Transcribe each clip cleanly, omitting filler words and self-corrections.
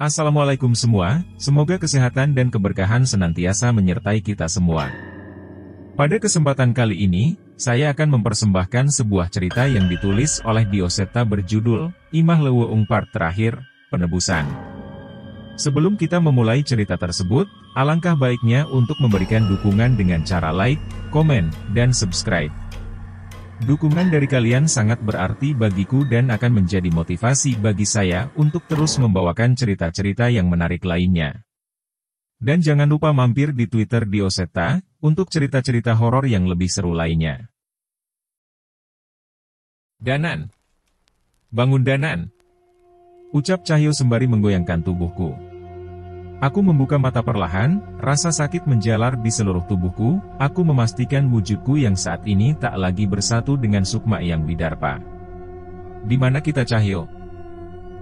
Assalamualaikum semua, semoga kesehatan dan keberkahan senantiasa menyertai kita semua. Pada kesempatan kali ini, saya akan mempersembahkan sebuah cerita yang ditulis oleh Diosetta berjudul, Imah Leuweung Part Terakhir, Penebusan. Sebelum kita memulai cerita tersebut, alangkah baiknya untuk memberikan dukungan dengan cara like, komen, dan subscribe. Dukungan dari kalian sangat berarti bagiku dan akan menjadi motivasi bagi saya untuk terus membawakan cerita-cerita yang menarik lainnya. Dan jangan lupa mampir di Twitter Diosetta, untuk cerita-cerita horor yang lebih seru lainnya. Danan. Bangun Danan. Ucap Cahyo sembari menggoyangkan tubuhku. Aku membuka mata perlahan, rasa sakit menjalar di seluruh tubuhku, aku memastikan wujudku yang saat ini tak lagi bersatu dengan Sukma yang Widarpa. Di mana kita Cahyo?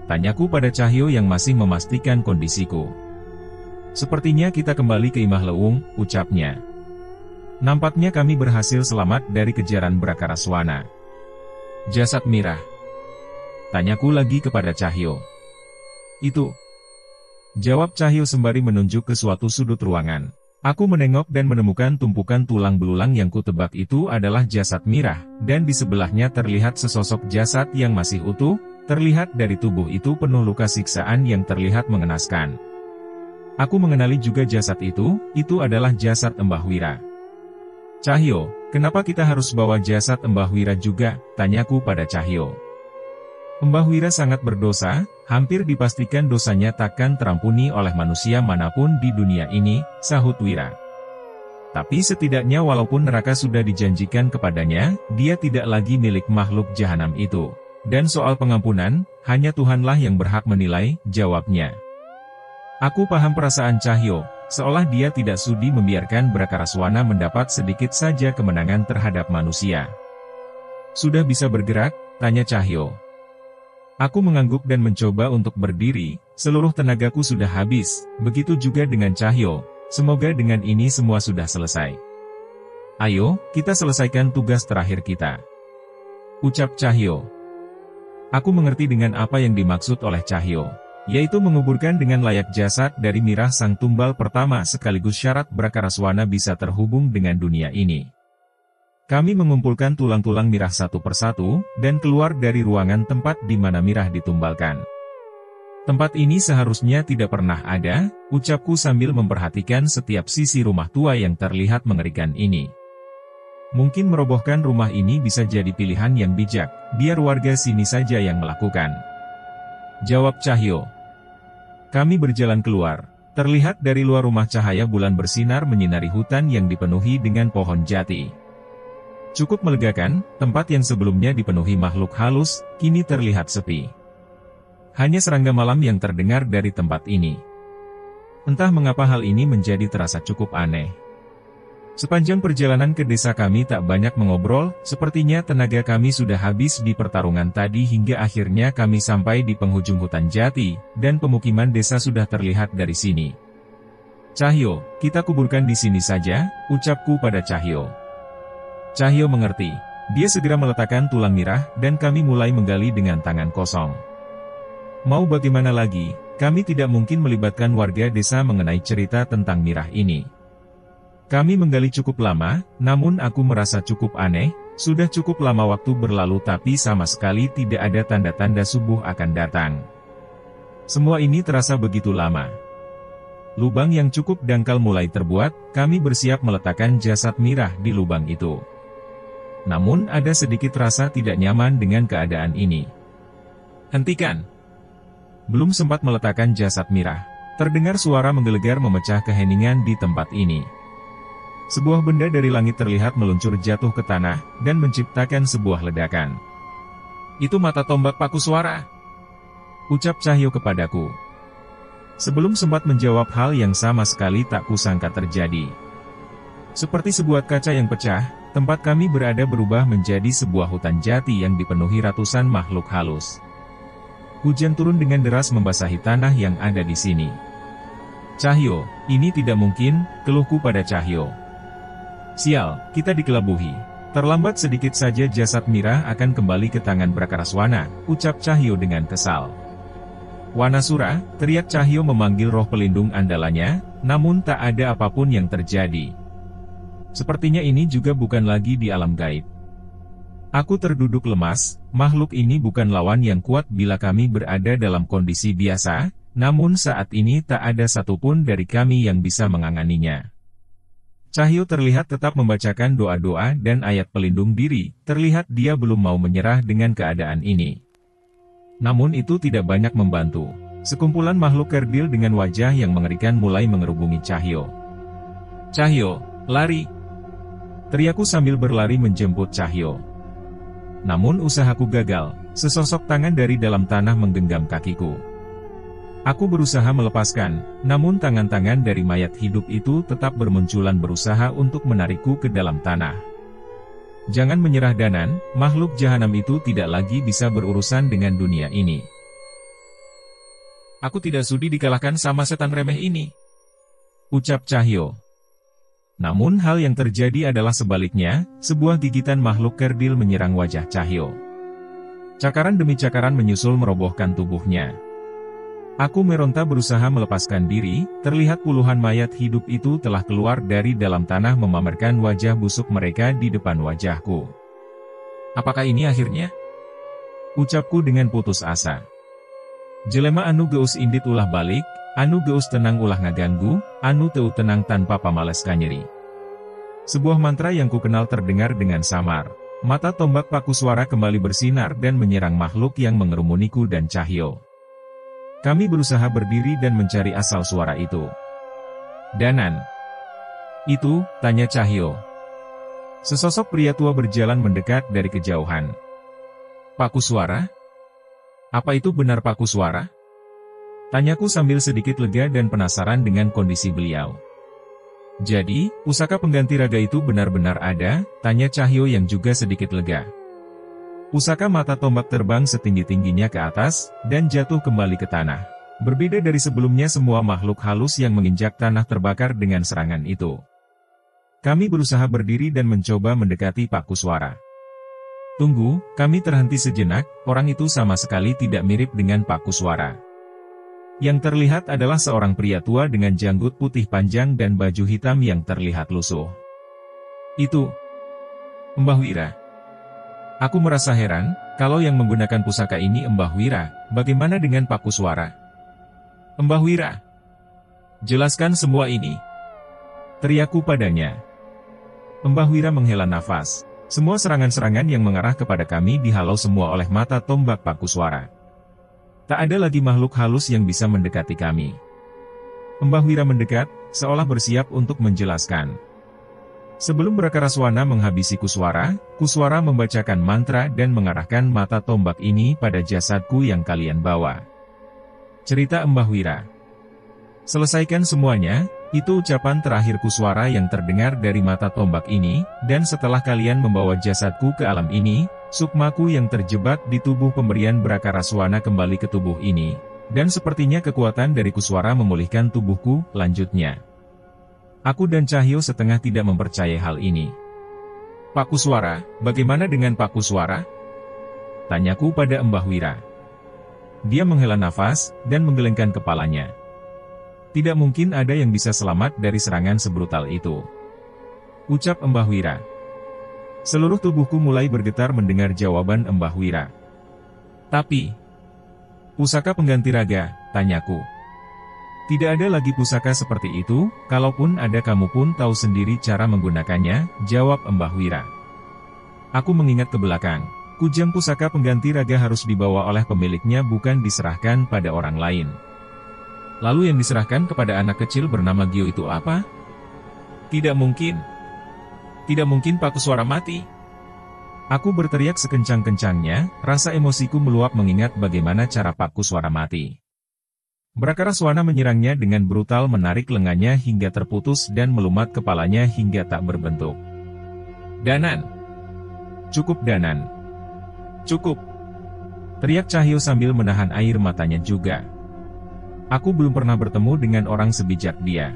Tanyaku pada Cahyo yang masih memastikan kondisiku. Sepertinya kita kembali ke Imah Leuweung, ucapnya. Nampaknya kami berhasil selamat dari kejaran Brakaraswana. Jasad Mirah. Tanyaku lagi kepada Cahyo. Itu. Jawab Cahyo sembari menunjuk ke suatu sudut ruangan. Aku menengok dan menemukan tumpukan tulang belulang yang kutebak itu adalah jasad Mirah, dan di sebelahnya terlihat sesosok jasad yang masih utuh, terlihat dari tubuh itu penuh luka siksaan yang terlihat mengenaskan. Aku mengenali juga jasad itu adalah jasad Embah Wira. Cahyo, kenapa kita harus bawa jasad Embah Wira juga? Tanyaku pada Cahyo. Embah Wira sangat berdosa, hampir dipastikan dosanya takkan terampuni oleh manusia manapun di dunia ini, sahut Wira. Tapi setidaknya walaupun neraka sudah dijanjikan kepadanya, dia tidak lagi milik makhluk jahanam itu. Dan soal pengampunan, hanya Tuhanlah yang berhak menilai, jawabnya. Aku paham perasaan Cahyo, seolah dia tidak sudi membiarkan Brakaraswana mendapat sedikit saja kemenangan terhadap manusia. Sudah bisa bergerak? Tanya Cahyo. Aku mengangguk dan mencoba untuk berdiri, seluruh tenagaku sudah habis, begitu juga dengan Cahyo, semoga dengan ini semua sudah selesai. Ayo, kita selesaikan tugas terakhir kita. Ucap Cahyo. Aku mengerti dengan apa yang dimaksud oleh Cahyo, yaitu menguburkan dengan layak jasad dari Mirah sang tumbal pertama sekaligus syarat Brakaraswana bisa terhubung dengan dunia ini. Kami mengumpulkan tulang-tulang Mirah satu persatu, dan keluar dari ruangan tempat di mana Mirah ditumbalkan. Tempat ini seharusnya tidak pernah ada, ucapku sambil memperhatikan setiap sisi rumah tua yang terlihat mengerikan ini. Mungkin merobohkan rumah ini bisa jadi pilihan yang bijak, biar warga sini saja yang melakukan. Jawab Cahyo. Kami berjalan keluar. Terlihat dari luar rumah cahaya bulan bersinar menyinari hutan yang dipenuhi dengan pohon jati. Cukup melegakan, tempat yang sebelumnya dipenuhi makhluk halus, kini terlihat sepi. Hanya serangga malam yang terdengar dari tempat ini. Entah mengapa hal ini menjadi terasa cukup aneh. Sepanjang perjalanan ke desa kami tak banyak mengobrol, sepertinya tenaga kami sudah habis di pertarungan tadi hingga akhirnya kami sampai di penghujung hutan jati, dan pemukiman desa sudah terlihat dari sini. Cahyo, kita kuburkan di sini saja, ucapku pada Cahyo. Cahyo mengerti. Dia segera meletakkan tulang Mirah, dan kami mulai menggali dengan tangan kosong. Mau bagaimana lagi, kami tidak mungkin melibatkan warga desa mengenai cerita tentang Mirah ini. Kami menggali cukup lama, namun aku merasa cukup aneh, sudah cukup lama waktu berlalu tapi sama sekali tidak ada tanda-tanda subuh akan datang. Semua ini terasa begitu lama. Lubang yang cukup dangkal mulai terbuat, kami bersiap meletakkan jasad Mirah di lubang itu. Namun ada sedikit rasa tidak nyaman dengan keadaan ini. Hentikan! Belum sempat meletakkan jasad Mirah, terdengar suara menggelegar memecah keheningan di tempat ini. Sebuah benda dari langit terlihat meluncur jatuh ke tanah, dan menciptakan sebuah ledakan. Itu mata tombak paku suara! Ucap Cahyo kepadaku. Sebelum sempat menjawab hal yang sama sekali tak kusangka terjadi. Seperti sebuah kaca yang pecah, tempat kami berada berubah menjadi sebuah hutan jati yang dipenuhi ratusan makhluk halus. Hujan turun dengan deras membasahi tanah yang ada di sini. Cahyo, ini tidak mungkin, keluhku pada Cahyo. Sial, kita dikelabuhi. Terlambat sedikit saja jasad Mirah akan kembali ke tangan Brakaraswana, ucap Cahyo dengan kesal. Wanasura, teriak Cahyo memanggil roh pelindung andalannya, namun tak ada apapun yang terjadi. Sepertinya ini juga bukan lagi di alam gaib. Aku terduduk lemas, makhluk ini bukan lawan yang kuat bila kami berada dalam kondisi biasa, namun saat ini tak ada satupun dari kami yang bisa menganganinya. Cahyo terlihat tetap membacakan doa-doa dan ayat pelindung diri, terlihat dia belum mau menyerah dengan keadaan ini. Namun itu tidak banyak membantu. Sekumpulan makhluk kerdil dengan wajah yang mengerikan mulai mengerubungi Cahyo. "Cahyo, lari!" teriakku sambil berlari menjemput Cahyo. Namun usahaku gagal, sesosok tangan dari dalam tanah menggenggam kakiku. Aku berusaha melepaskan, namun tangan-tangan dari mayat hidup itu tetap bermunculan berusaha untuk menarikku ke dalam tanah. Jangan menyerah Danan, makhluk jahanam itu tidak lagi bisa berurusan dengan dunia ini. Aku tidak sudi dikalahkan sama setan remeh ini, ucap Cahyo. Namun hal yang terjadi adalah sebaliknya, sebuah gigitan makhluk kerdil menyerang wajah Cahyo. Cakaran demi cakaran menyusul merobohkan tubuhnya. Aku meronta berusaha melepaskan diri, terlihat puluhan mayat hidup itu telah keluar dari dalam tanah memamerkan wajah busuk mereka di depan wajahku. Apakah ini akhirnya? Ucapku dengan putus asa. Jelema anu geus indit ulah balik, anu geus tenang ulah ngaganggu, anu teu tenang tanpa pamales kanyeri. Sebuah mantra yang kukenal terdengar dengan samar. Mata tombak paku suara kembali bersinar dan menyerang makhluk yang mengerumuniku dan Cahyo. Kami berusaha berdiri dan mencari asal suara itu. Danan. Itu, tanya Cahyo. Sesosok pria tua berjalan mendekat dari kejauhan. Paku suara? Apa itu benar paku suara? Tanyaku sambil sedikit lega dan penasaran dengan kondisi beliau. Jadi, pusaka pengganti raga itu benar-benar ada? Tanya Cahyo yang juga sedikit lega. Pusaka mata tombak terbang setinggi-tingginya ke atas, dan jatuh kembali ke tanah. Berbeda dari sebelumnya semua makhluk halus yang menginjak tanah terbakar dengan serangan itu. Kami berusaha berdiri dan mencoba mendekati paku suara. Tunggu, kami terhenti sejenak, orang itu sama sekali tidak mirip dengan paku suara. Yang terlihat adalah seorang pria tua dengan janggut putih panjang dan baju hitam yang terlihat lusuh. Itu Mbah Wira. Aku merasa heran, kalau yang menggunakan pusaka ini Mbah Wira, bagaimana dengan paku suara? Mbah Wira, jelaskan semua ini, teriakku padanya. Mbah Wira menghela nafas. Semua serangan-serangan yang mengarah kepada kami dihalau semua oleh mata tombak paku suara. Tak ada lagi makhluk halus yang bisa mendekati kami. Mbah Wira mendekat, seolah bersiap untuk menjelaskan. Sebelum Brakaraswana menghabisi Kuswara membacakan mantra dan mengarahkan mata tombak ini pada jasadku yang kalian bawa. Cerita Mbah Wira. Selesaikan semuanya, itu ucapan terakhir Kuswara yang terdengar dari mata tombak ini, dan setelah kalian membawa jasadku ke alam ini, sukmaku yang terjebak di tubuh pemberian Brakaraswana kembali ke tubuh ini, dan sepertinya kekuatan dari Kuswara memulihkan tubuhku, lanjutnya. Aku dan Cahyo setengah tidak mempercayai hal ini. Pak Kuswara, bagaimana dengan Pak Kuswara? Tanyaku pada Mbah Wira. Dia menghela nafas, dan menggelengkan kepalanya. Tidak mungkin ada yang bisa selamat dari serangan sebrutal itu, ucap Mbah Wira. Seluruh tubuhku mulai bergetar mendengar jawaban Mbah Wira. Tapi, pusaka pengganti raga, tanyaku. Tidak ada lagi pusaka seperti itu, kalaupun ada kamu pun tahu sendiri cara menggunakannya, jawab Mbah Wira. Aku mengingat ke belakang. Kujang pusaka pengganti raga harus dibawa oleh pemiliknya bukan diserahkan pada orang lain. Lalu yang diserahkan kepada anak kecil bernama Gio itu apa? Tidak mungkin. Tidak mungkin Pak Kuswara mati. Aku berteriak sekencang-kencangnya, rasa emosiku meluap mengingat bagaimana cara Pak Kuswara mati. Brakaraswana menyerangnya dengan brutal menarik lengannya hingga terputus dan melumat kepalanya hingga tak berbentuk. Danan. Cukup Danan. Cukup. Teriak Cahyo sambil menahan air matanya juga. Aku belum pernah bertemu dengan orang sebijak dia.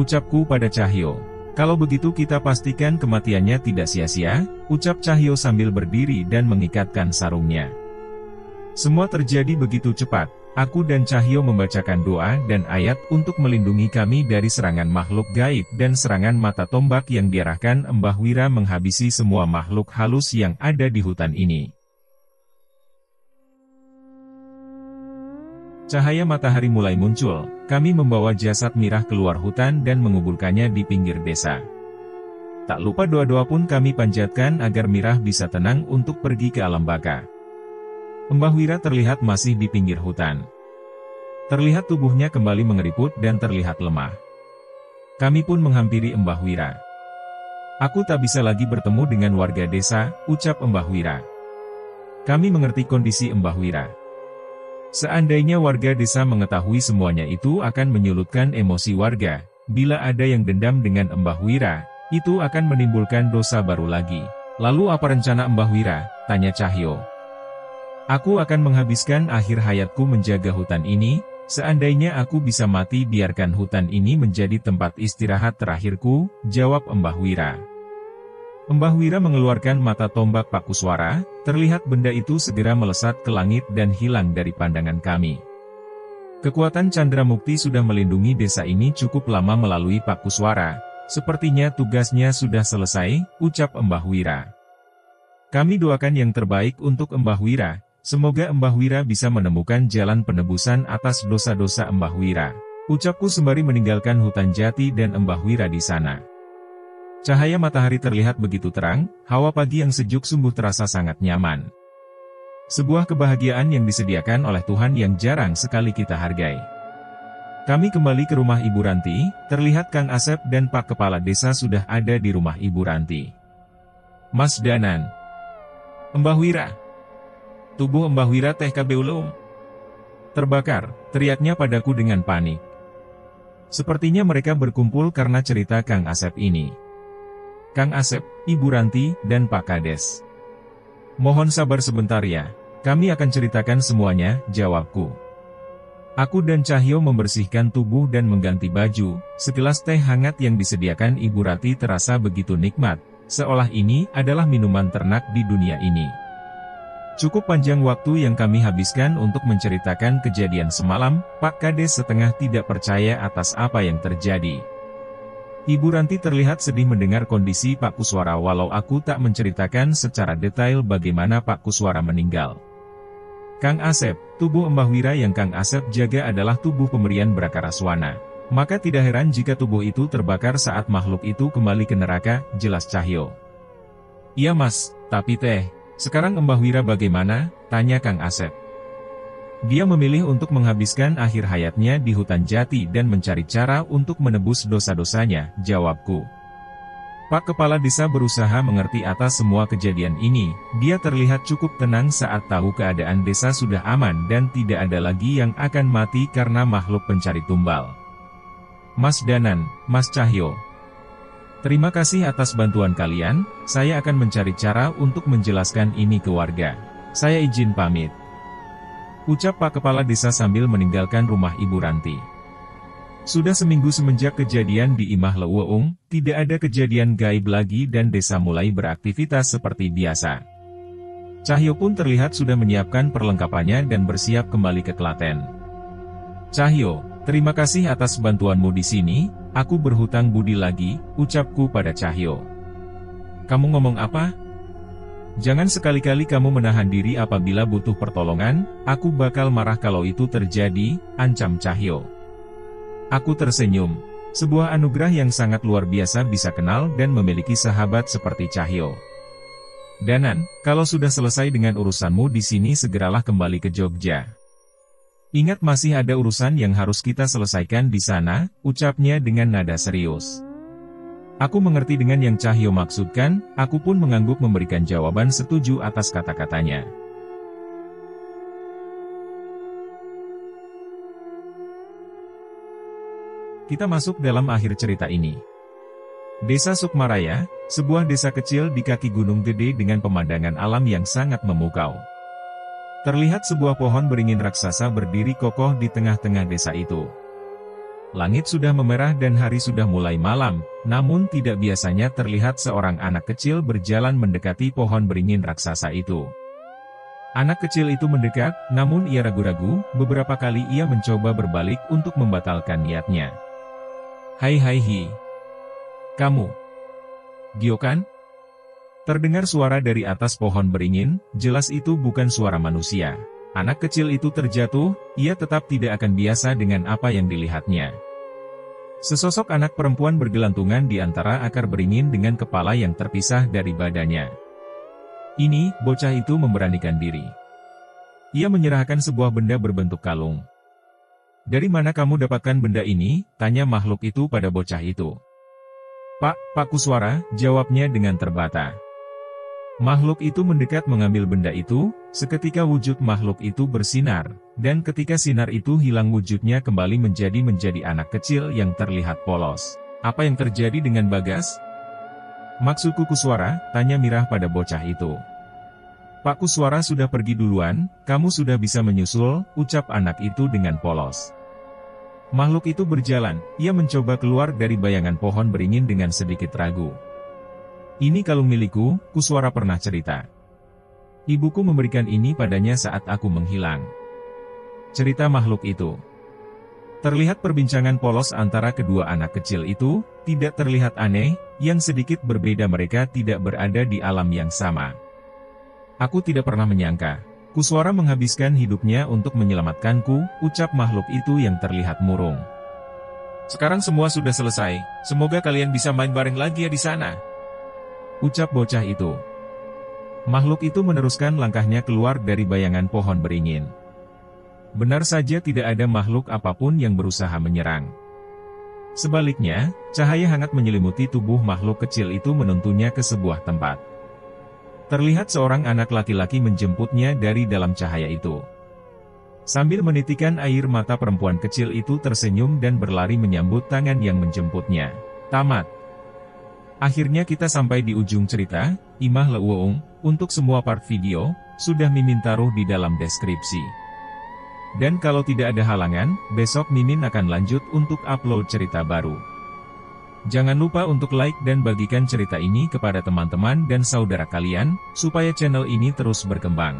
Ucapku pada Cahyo. Kalau begitu kita pastikan kematiannya tidak sia-sia, ucap Cahyo sambil berdiri dan mengikatkan sarungnya. Semua terjadi begitu cepat. Aku dan Cahyo membacakan doa dan ayat untuk melindungi kami dari serangan makhluk gaib dan serangan mata tombak yang diarahkan Mbah Wira menghabisi semua makhluk halus yang ada di hutan ini. Cahaya matahari mulai muncul, kami membawa jasad Mirah keluar hutan dan menguburkannya di pinggir desa. Tak lupa doa-doa pun kami panjatkan agar Mirah bisa tenang untuk pergi ke alam baka. Mbah Wira terlihat masih di pinggir hutan. Terlihat tubuhnya kembali mengeriput dan terlihat lemah. Kami pun menghampiri Mbah Wira. Aku tak bisa lagi bertemu dengan warga desa, ucap Mbah Wira. Kami mengerti kondisi Mbah Wira. Seandainya warga desa mengetahui semuanya itu akan menyulutkan emosi warga. Bila ada yang dendam dengan Mbah Wira, itu akan menimbulkan dosa baru lagi. Lalu apa rencana Mbah Wira? Tanya Cahyo. Aku akan menghabiskan akhir hayatku menjaga hutan ini, seandainya aku bisa mati biarkan hutan ini menjadi tempat istirahat terakhirku, jawab Mbah Wira. Mbah Wira mengeluarkan mata tombak Pakuswara, terlihat benda itu segera melesat ke langit dan hilang dari pandangan kami. Kekuatan Candra Mukti sudah melindungi desa ini cukup lama melalui Pakuswara, sepertinya tugasnya sudah selesai, ucap Mbah Wira. Kami doakan yang terbaik untuk Mbah Wira. Semoga Mbah Wira bisa menemukan jalan penebusan atas dosa-dosa Mbah Wira. Ucapku sembari meninggalkan hutan jati dan Mbah Wira di sana. Cahaya matahari terlihat begitu terang, hawa pagi yang sejuk sungguh terasa sangat nyaman. Sebuah kebahagiaan yang disediakan oleh Tuhan yang jarang sekali kita hargai. Kami kembali ke rumah Ibu Ranti, terlihat Kang Asep dan Pak Kepala Desa sudah ada di rumah Ibu Ranti. Mas Danan. Mbah Wira. Tubuh Mbah Wira TKB ulum. Terbakar, teriaknya padaku dengan panik. Sepertinya mereka berkumpul karena cerita Kang Asep ini. Kang Asep, Ibu Ranti, dan Pak Kades. Mohon sabar sebentar ya, kami akan ceritakan semuanya, jawabku. Aku dan Cahyo membersihkan tubuh dan mengganti baju, segelas teh hangat yang disediakan Ibu Ranti terasa begitu nikmat, seolah ini adalah minuman ternak di dunia ini. Cukup panjang waktu yang kami habiskan untuk menceritakan kejadian semalam, Pak Kades setengah tidak percaya atas apa yang terjadi. Ibu Ranti terlihat sedih mendengar kondisi Pak Kuswara walau aku tak menceritakan secara detail bagaimana Pak Kuswara meninggal. Kang Asep, tubuh Mbah Wira yang Kang Asep jaga adalah tubuh pemberian Brakaraswana. Maka tidak heran jika tubuh itu terbakar saat makhluk itu kembali ke neraka, jelas Cahyo. Iya mas, tapi sekarang Mbah Wira bagaimana? Tanya Kang Asep. Dia memilih untuk menghabiskan akhir hayatnya di hutan jati dan mencari cara untuk menebus dosa-dosanya, jawabku. Pak Kepala Desa berusaha mengerti atas semua kejadian ini, dia terlihat cukup tenang saat tahu keadaan desa sudah aman dan tidak ada lagi yang akan mati karena makhluk pencari tumbal. Mas Danan, Mas Cahyo. Terima kasih atas bantuan kalian, saya akan mencari cara untuk menjelaskan ini ke warga. Saya izin pamit. Ucap Pak Kepala Desa sambil meninggalkan rumah Ibu Ranti. Sudah seminggu semenjak kejadian di Imah Leuweung, tidak ada kejadian gaib lagi dan desa mulai beraktivitas seperti biasa. Cahyo pun terlihat sudah menyiapkan perlengkapannya dan bersiap kembali ke Klaten. Cahyo, terima kasih atas bantuanmu di sini. Aku berhutang budi lagi, ucapku pada Cahyo. Kamu ngomong apa? Jangan sekali-kali kamu menahan diri apabila butuh pertolongan, aku bakal marah kalau itu terjadi, ancam Cahyo. Aku tersenyum. Sebuah anugerah yang sangat luar biasa bisa kenal dan memiliki sahabat seperti Cahyo. Danan, kalau sudah selesai dengan urusanmu di sini segeralah kembali ke Jogja. Ingat masih ada urusan yang harus kita selesaikan di sana, ucapnya dengan nada serius. Aku mengerti dengan yang Cahyo maksudkan, aku pun mengangguk memberikan jawaban setuju atas kata-katanya. Kita masuk dalam akhir cerita ini. Desa Sukmaraya, sebuah desa kecil di kaki Gunung Gede dengan pemandangan alam yang sangat memukau. Terlihat sebuah pohon beringin raksasa berdiri kokoh di tengah-tengah desa itu. Langit sudah memerah dan hari sudah mulai malam, namun tidak biasanya terlihat seorang anak kecil berjalan mendekati pohon beringin raksasa itu. Anak kecil itu mendekat, namun ia ragu-ragu, beberapa kali ia mencoba berbalik untuk membatalkan niatnya. Hai hai hi. Kamu. Gio kan? Terdengar suara dari atas pohon beringin, jelas itu bukan suara manusia. Anak kecil itu terjatuh, ia tetap tidak akan biasa dengan apa yang dilihatnya. Sesosok anak perempuan bergelantungan di antara akar beringin dengan kepala yang terpisah dari badannya. Ini, bocah itu memberanikan diri. Ia menyerahkan sebuah benda berbentuk kalung. Dari mana kamu dapatkan benda ini? Tanya makhluk itu pada bocah itu. Pak Kuswara, jawabnya dengan terbata. Makhluk itu mendekat mengambil benda itu, seketika wujud makhluk itu bersinar, dan ketika sinar itu hilang wujudnya kembali menjadi anak kecil yang terlihat polos. Apa yang terjadi dengan Bagas? Maksudku Kuswara, tanya Mirah pada bocah itu. Pak Kuswara sudah pergi duluan, kamu sudah bisa menyusul, ucap anak itu dengan polos. Makhluk itu berjalan, ia mencoba keluar dari bayangan pohon beringin dengan sedikit ragu. Ini kalung milikku, Kuswara pernah cerita. Ibuku memberikan ini padanya saat aku menghilang. Cerita makhluk itu. Terlihat perbincangan polos antara kedua anak kecil itu, tidak terlihat aneh, yang sedikit berbeda mereka tidak berada di alam yang sama. Aku tidak pernah menyangka, Kuswara menghabiskan hidupnya untuk menyelamatkanku, ucap makhluk itu yang terlihat murung. Sekarang semua sudah selesai, semoga kalian bisa main bareng lagi ya di sana. Ucap bocah itu. Makhluk itu meneruskan langkahnya keluar dari bayangan pohon beringin. Benar saja tidak ada makhluk apapun yang berusaha menyerang. Sebaliknya, cahaya hangat menyelimuti tubuh makhluk kecil itu menuntunnya ke sebuah tempat. Terlihat seorang anak laki-laki menjemputnya dari dalam cahaya itu. Sambil menitikan air mata perempuan kecil itu tersenyum dan berlari menyambut tangan yang menjemputnya. Tamat. Akhirnya kita sampai di ujung cerita, Imah Leuweung. Untuk semua part video, sudah Mimin taruh di dalam deskripsi. Dan kalau tidak ada halangan, besok Mimin akan lanjut untuk upload cerita baru. Jangan lupa untuk like dan bagikan cerita ini kepada teman-teman dan saudara kalian, supaya channel ini terus berkembang.